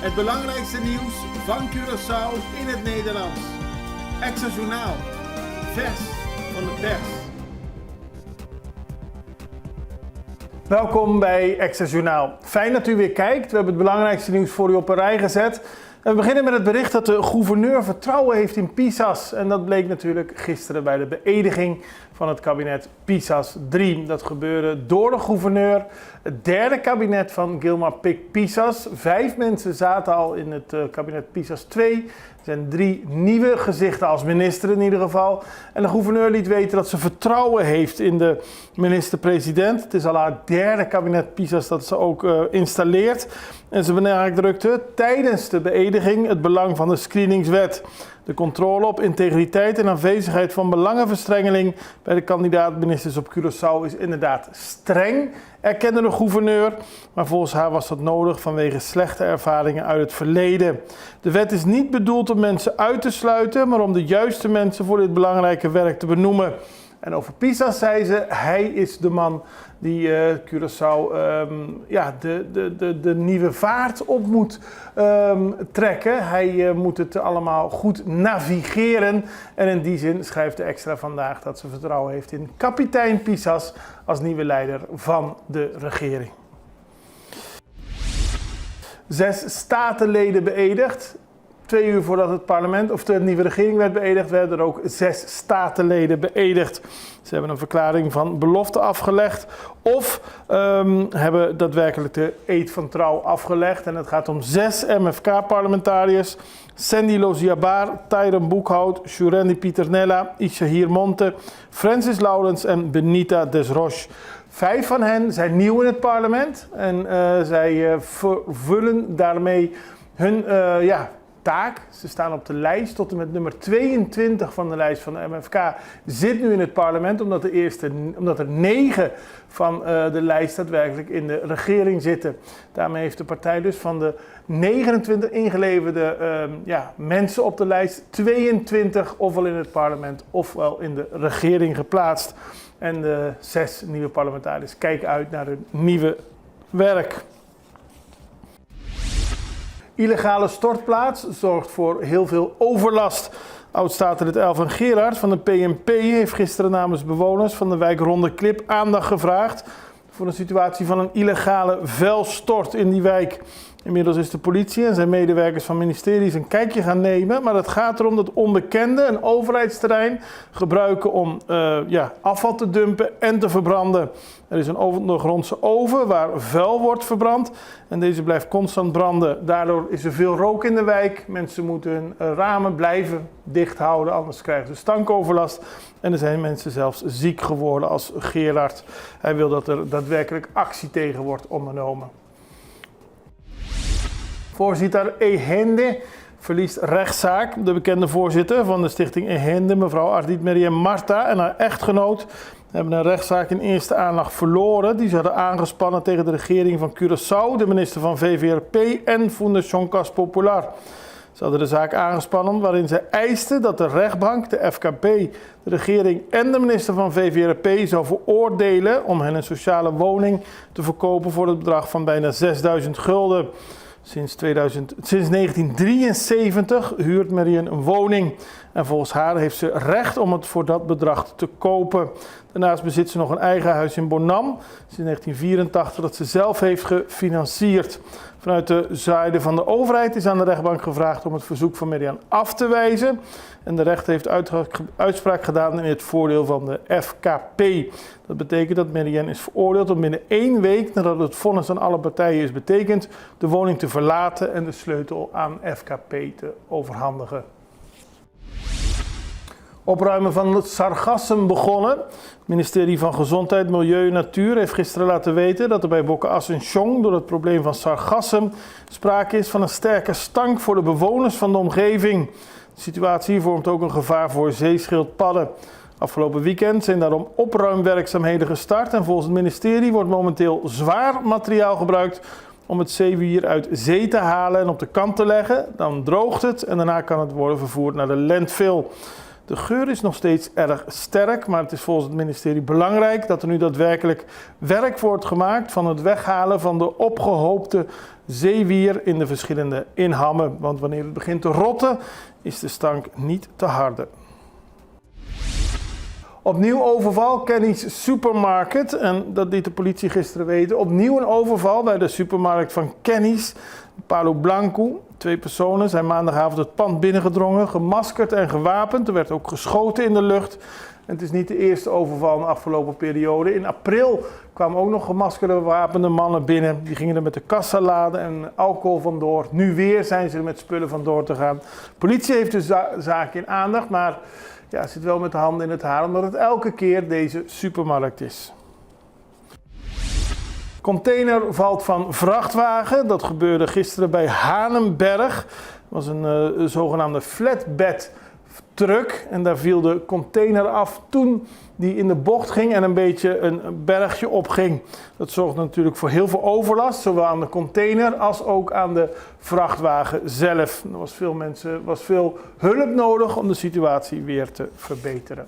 Het belangrijkste nieuws van Curaçao in het Nederlands. Extra Journaal, vers van de pers. Welkom bij Extra Journaal. Fijn dat u weer kijkt. We hebben het belangrijkste nieuws voor u op een rij gezet. En we beginnen met het bericht dat de gouverneur vertrouwen heeft in PISAS. En dat bleek natuurlijk gisteren bij de beëdiging van het kabinet PISAS 3. Dat gebeurde door de gouverneur. Het derde kabinet van Gilmar Pik PISAS. 5 mensen zaten al in het kabinet PISAS 2. Er zijn 3 nieuwe gezichten als minister in ieder geval. En de gouverneur liet weten dat ze vertrouwen heeft in de minister-president. Het is al haar derde kabinet PISAS dat ze ook installeert. En ze benadrukte tijdens de beëdiging het belang van de screeningswet. De controle op integriteit en aanwezigheid van belangenverstrengeling bij de kandidaat-ministers op Curaçao is inderdaad streng, erkende de gouverneur. Maar volgens haar was dat nodig vanwege slechte ervaringen uit het verleden. De wet is niet bedoeld om mensen uit te sluiten, maar om de juiste mensen voor dit belangrijke werk te benoemen. En over PISAS zei ze, hij is de man die Curaçao de nieuwe vaart op moet trekken. Hij moet het allemaal goed navigeren. En in die zin schrijft de Extra vandaag dat ze vertrouwen heeft in kapitein PISAS als nieuwe leider van de regering. 6 statenleden beëdigd. 2 uur voordat het parlement of de nieuwe regering werd beëdigd, werden er ook 6 statenleden beëdigd. Ze hebben een verklaring van belofte afgelegd of hebben daadwerkelijk de eed van trouw afgelegd. En het gaat om 6 MFK-parlementariërs. Sandy Loziabar, Tyrone Boekhout, Shurendi Pieternella, Ishahir Monte, Francis Laurens en Benita Desroches. 5 van hen zijn nieuw in het parlement en zij vervullen daarmee hun taak. Ze staan op de lijst tot en met nummer 22 van de lijst van de MFK zit nu in het parlement, omdat er 9 van de lijst daadwerkelijk in de regering zitten. Daarmee heeft de partij dus van de 29 ingeleverde mensen op de lijst 22 ofwel in het parlement ofwel in de regering geplaatst. En de 6 nieuwe parlementariërs kijken uit naar hun nieuwe werk. Illegale stortplaats zorgt voor heel veel overlast. Oud-statenlid Elvan Gerard van de PNP heeft gisteren namens bewoners van de wijk Ronde Klip aandacht gevraagd voor een situatie van een illegale vuilstort in die wijk. Inmiddels is de politie en zijn medewerkers van ministeries een kijkje gaan nemen, maar het gaat erom dat onbekenden een overheidsterrein gebruiken om afval te dumpen en te verbranden. Er is een ondergrondse oven waar vuil wordt verbrand en deze blijft constant branden. Daardoor is er veel rook in de wijk. Mensen moeten hun ramen blijven dicht houden, anders krijgen ze stankoverlast. En er zijn mensen zelfs ziek geworden als Gerard. Hij wil dat er daadwerkelijk actie tegen wordt ondernomen. Voorzitter Ehende verliest rechtszaak. De bekende voorzitter van de stichting Ehende, mevrouw Ardit Meriem Marta en haar echtgenoot hebben een rechtszaak in eerste aanleg verloren. Die ze hadden aangespannen tegen de regering van Curaçao, de minister van VVRP en Fundación Cas Popular. Ze hadden de zaak aangespannen waarin ze eisten dat de rechtbank, de FKP, de regering en de minister van VVRP zou veroordelen om hen een sociale woning te verkopen voor het bedrag van bijna 6000 gulden. Sinds 1973 huurt Meriem een woning en volgens haar heeft ze recht om het voor dat bedrag te kopen. Daarnaast bezit ze nog een eigen huis in Bonam sinds 1984 dat ze zelf heeft gefinancierd. Vanuit de zijde van de overheid is aan de rechtbank gevraagd om het verzoek van Meriem af te wijzen. En de rechter heeft uitspraak gedaan in het voordeel van de FKP. Dat betekent dat Meriem is veroordeeld om binnen 1 week nadat het vonnis aan alle partijen is betekend, de woning te verlaten en de sleutel aan FKP te overhandigen. Opruimen van het sargassum begonnen. Het ministerie van Gezondheid, Milieu en Natuur heeft gisteren laten weten dat er bij Boka-Ascension door het probleem van sargassum sprake is van een sterke stank voor de bewoners van de omgeving. De situatie vormt ook een gevaar voor zeeschildpadden. Afgelopen weekend zijn daarom opruimwerkzaamheden gestart en volgens het ministerie wordt momenteel zwaar materiaal gebruikt om het zeewier uit zee te halen en op de kant te leggen. Dan droogt het en daarna kan het worden vervoerd naar de landfill. De geur is nog steeds erg sterk, maar het is volgens het ministerie belangrijk dat er nu daadwerkelijk werk wordt gemaakt van het weghalen van de opgehoopte zeewier in de verschillende inhammen. Want wanneer het begint te rotten, is de stank niet te harde. Opnieuw overval, Kenny's Supermarket. En dat liet de politie gisteren weten. Opnieuw een overval bij de supermarkt van Kenny's, Palo Blanco. 2 personen zijn maandagavond het pand binnengedrongen, gemaskerd en gewapend. Er werd ook geschoten in de lucht. En het is niet de eerste overval in de afgelopen periode. In april kwamen ook nog gemaskerde wapende mannen binnen. Die gingen er met de kassalade en alcohol vandoor. Nu weer zijn ze er met spullen vandoor te gaan. De politie heeft de zaak in aandacht, maar ja, zit wel met de handen in het haar, omdat het elke keer deze supermarkt is. Container valt van vrachtwagen. Dat gebeurde gisteren bij Hanenberg. Dat was een zogenaamde flatbed truck. En daar viel de container af toen die in de bocht ging en een beetje een bergje opging. Dat zorgde natuurlijk voor heel veel overlast, zowel aan de container als ook aan de vrachtwagen zelf. Er was veel hulp nodig om de situatie weer te verbeteren.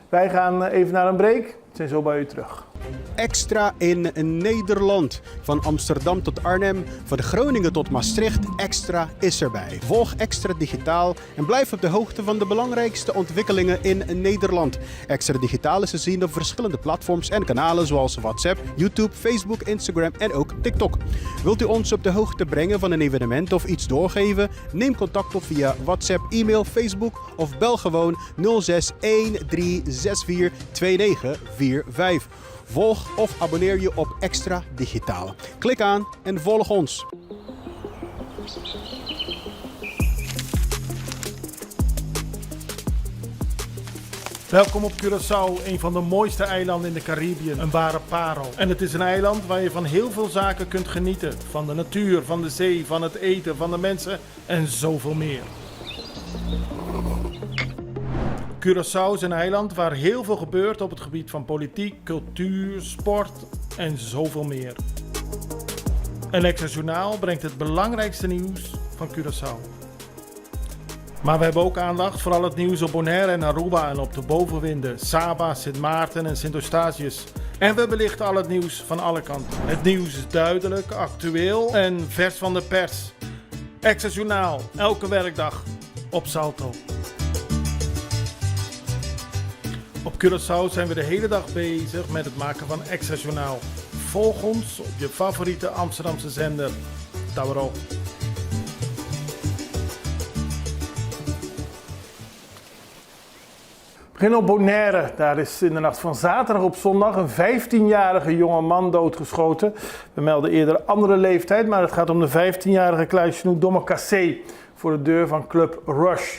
Wij gaan even naar een break. We zijn zo bij u terug. Extra in Nederland. Van Amsterdam tot Arnhem, van Groningen tot Maastricht, Extra is erbij. Volg Extra Digitaal en blijf op de hoogte van de belangrijkste ontwikkelingen in Nederland. Extra Digitaal is te zien op verschillende platforms en kanalen zoals WhatsApp, YouTube, Facebook, Instagram en ook TikTok. Wilt u ons op de hoogte brengen van een evenement of iets doorgeven? Neem contact op via WhatsApp, e-mail, Facebook of bel gewoon 06 1364 2945. Volg of abonneer je op Extra Digitaal. Klik aan en volg ons. Welkom op Curaçao, een van de mooiste eilanden in de Caribiën. Een ware parel. En het is een eiland waar je van heel veel zaken kunt genieten. Van de natuur, van de zee, van het eten, van de mensen en zoveel meer. Curaçao is een eiland waar heel veel gebeurt op het gebied van politiek, cultuur, sport en zoveel meer. Een Extra Journaal brengt het belangrijkste nieuws van Curaçao. Maar we hebben ook aandacht voor al het nieuws op Bonaire en Aruba en op de bovenwinden, Saba, Sint Maarten en Sint Eustatius. En we belichten al het nieuws van alle kanten. Het nieuws is duidelijk, actueel en vers van de pers. Extra Journaal, elke werkdag op Salto. Op Curaçao zijn we de hele dag bezig met het maken van Extra Journaal. Volg ons op je favoriete Amsterdamse zender, Tauro. We beginnen op Bonaire. Daar is in de nacht van zaterdag op zondag een 15-jarige jonge man doodgeschoten. We melden eerder een andere leeftijd, maar het gaat om de 15-jarige Kluisjenoe Domakassé voor de deur van Club Rush.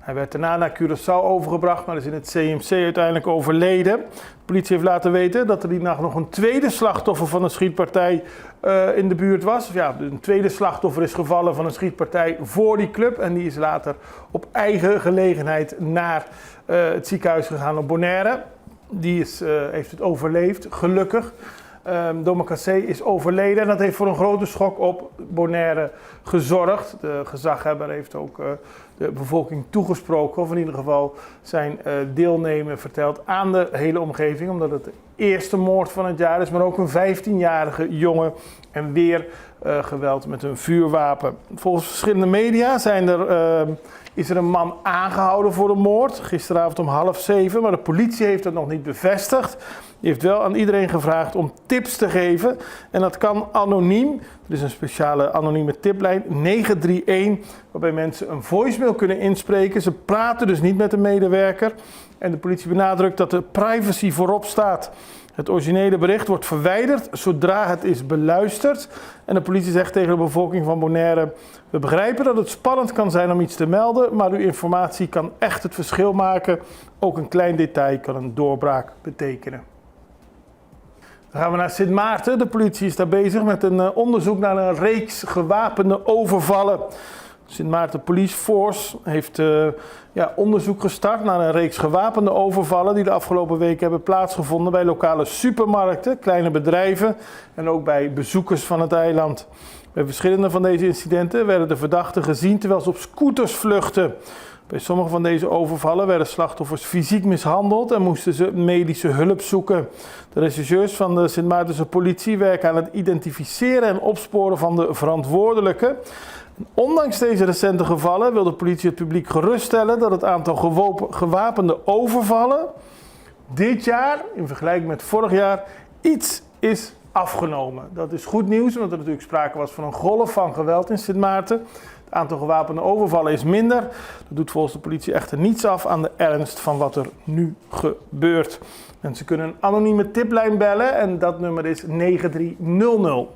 Hij werd daarna naar Curaçao overgebracht, maar is in het CMC uiteindelijk overleden. De politie heeft laten weten dat er die nacht nog een tweede slachtoffer van een schietpartij in de buurt was. Ja, een tweede slachtoffer is gevallen van een schietpartij voor die club. En die is later op eigen gelegenheid naar het ziekenhuis gegaan op Bonaire. Heeft het overleefd, gelukkig. Domakassé is overleden en dat heeft voor een grote schok op Bonaire gezorgd. De gezaghebber heeft ook de bevolking toegesproken, of in ieder geval zijn deelnemen verteld aan de hele omgeving, omdat het de eerste moord van het jaar is, maar ook een 15-jarige jongen en weer geweld met een vuurwapen. Volgens verschillende media is er een man aangehouden voor de moord, gisteravond om 6:30, maar de politie heeft dat nog niet bevestigd. Die heeft wel aan iedereen gevraagd om tips te geven en dat kan anoniem. Er is een speciale anonieme tiplijn 931 waarbij mensen een voicemail kunnen inspreken. Ze praten dus niet met een medewerker en de politie benadrukt dat de privacy voorop staat. Het originele bericht wordt verwijderd zodra het is beluisterd. En de politie zegt tegen de bevolking van Bonaire: we begrijpen dat het spannend kan zijn om iets te melden, maar uw informatie kan echt het verschil maken. Ook een klein detail kan een doorbraak betekenen. Dan gaan we naar Sint Maarten. De politie is daar bezig met een onderzoek naar een reeks gewapende overvallen. Sint Maarten Police Force heeft onderzoek gestart naar een reeks gewapende overvallen die de afgelopen weken hebben plaatsgevonden bij lokale supermarkten, kleine bedrijven en ook bij bezoekers van het eiland. Bij verschillende van deze incidenten werden de verdachten gezien terwijl ze op scooters vluchtten. Bij sommige van deze overvallen werden slachtoffers fysiek mishandeld en moesten ze medische hulp zoeken. De rechercheurs van de Sint Maartense politie werken aan het identificeren en opsporen van de verantwoordelijken. Ondanks deze recente gevallen wil de politie het publiek geruststellen dat het aantal gewapende overvallen dit jaar, in vergelijking met vorig jaar, iets is afgenomen. Dat is goed nieuws, omdat er natuurlijk sprake was van een golf van geweld in Sint Maarten. Het aantal gewapende overvallen is minder. Dat doet volgens de politie echter niets af aan de ernst van wat er nu gebeurt. Mensen kunnen een anonieme tiplijn bellen en dat nummer is 9300.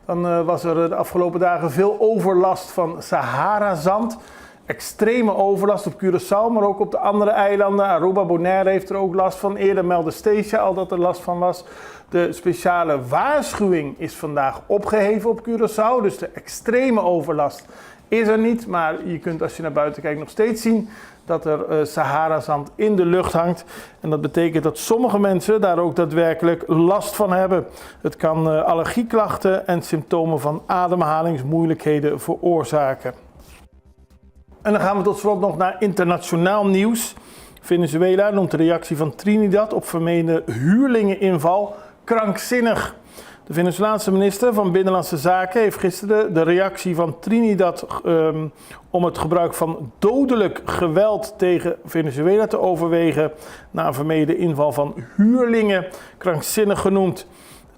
Dan was er de afgelopen dagen veel overlast van Sahara-zand. Extreme overlast op Curaçao, maar ook op de andere eilanden. Aruba, Bonaire heeft er ook last van. Eerder meldde Statia al dat er last van was. De speciale waarschuwing is vandaag opgeheven op Curaçao. Dus de extreme overlast is er niet. Maar je kunt als je naar buiten kijkt nog steeds zien dat er Sahara-zand in de lucht hangt. En dat betekent dat sommige mensen daar ook daadwerkelijk last van hebben. Het kan allergieklachten en symptomen van ademhalingsmoeilijkheden veroorzaken. En dan gaan we tot slot nog naar internationaal nieuws. Venezuela noemt de reactie van Trinidad op vermeende huurlingeninval krankzinnig. De Venezolaanse minister van Binnenlandse Zaken heeft gisteren de reactie van Trinidad om het gebruik van dodelijk geweld tegen Venezuela te overwegen na een vermeende inval van huurlingen krankzinnig genoemd.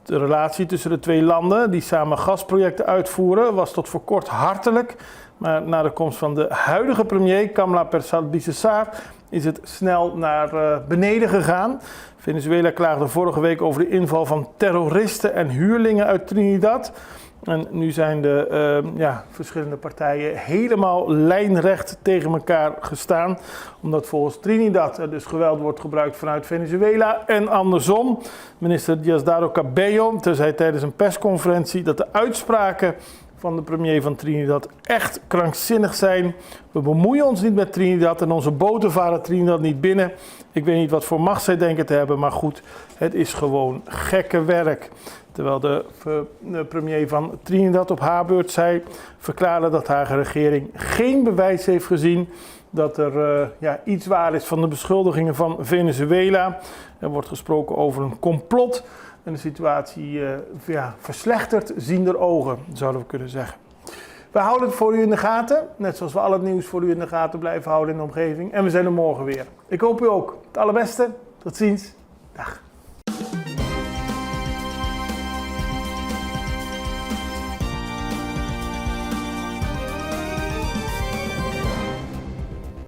De relatie tussen de twee landen die samen gasprojecten uitvoeren was tot voor kort hartelijk. Maar na de komst van de huidige premier, Kamla Persad-Bissessar, is het snel naar beneden gegaan. Venezuela klaagde vorige week over de inval van terroristen en huurlingen uit Trinidad. En nu zijn de verschillende partijen helemaal lijnrecht tegen elkaar gestaan. Omdat volgens Trinidad er dus geweld wordt gebruikt vanuit Venezuela en andersom. Minister Diosdado Cabello zei tijdens een persconferentie dat de uitspraken van de premier van Trinidad echt krankzinnig zijn. We bemoeien ons niet met Trinidad en onze boten varen Trinidad niet binnen. Ik weet niet wat voor macht zij denken te hebben, maar goed, het is gewoon gekke werk. Terwijl de premier van Trinidad op haar beurt verklaarde dat haar regering geen bewijs heeft gezien dat er iets waar is van de beschuldigingen van Venezuela. Er wordt gesproken over een complot. En de situatie verslechtert ziender ogen, zouden we kunnen zeggen. We houden het voor u in de gaten, net zoals we al het nieuws voor u in de gaten blijven houden in de omgeving. En we zijn er morgen weer. Ik hoop u ook. Het allerbeste. Tot ziens. Dag.